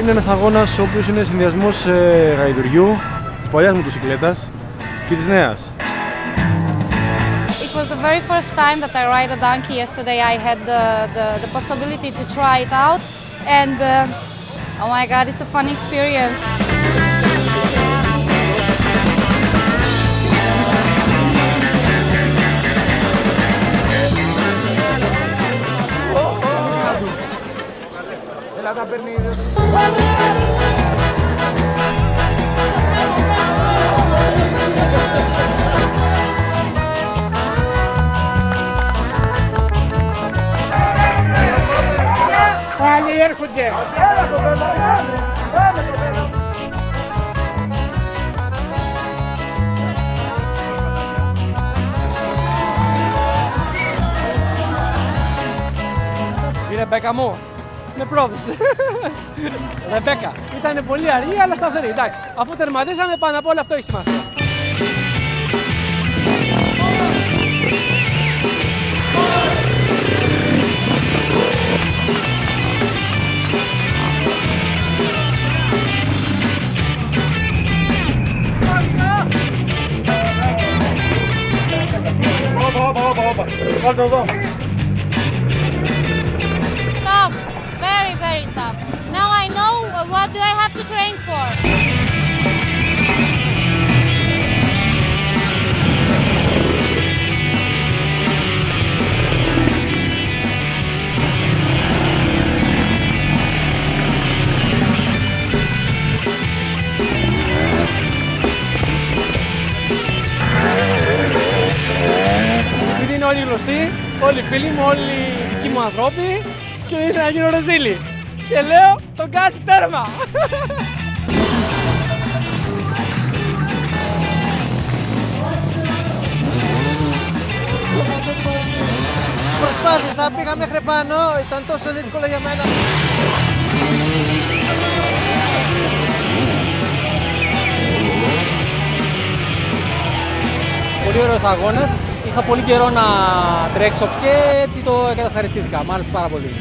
Είναι ένας αγώνας ο οποίος είναι συνδυασμός γαϊδουριού, της παλιάς μοτοσυκλέτας και της νέας. It was the very first time that I ride a donkey. Yesterday I had the possibility to try it out and oh my god, it's a fun experience. Πάλι έρχονται. Η Ρεμπέκα μου, με πρόδωσε. Ρεμπέκα, ήταν πολύ αργή αλλά σταθερή, εντάξει. Αφού τερματίσαμε πάνω απ' όλα αυτό έχει σημασία. Tough, very, very tough. Now I know what do I have to train for. Επειδή είναι όλοι γνωστοί, όλοι οι φίλοι μου, όλοι οι δικοί μου ανθρώποι και ήθελα να γίνω ρεζίλι. Και λέω τον γκάζι τέρμα! Προσπάθησα, πήγα μέχρι πάνω, ήταν τόσο δύσκολο για μένα. Πολύ ωραίος αγώνας. Είχα πολύ καιρό να τρέξω και έτσι το καταυχαριστήθηκα. Μ' άρεσε πάρα πολύ.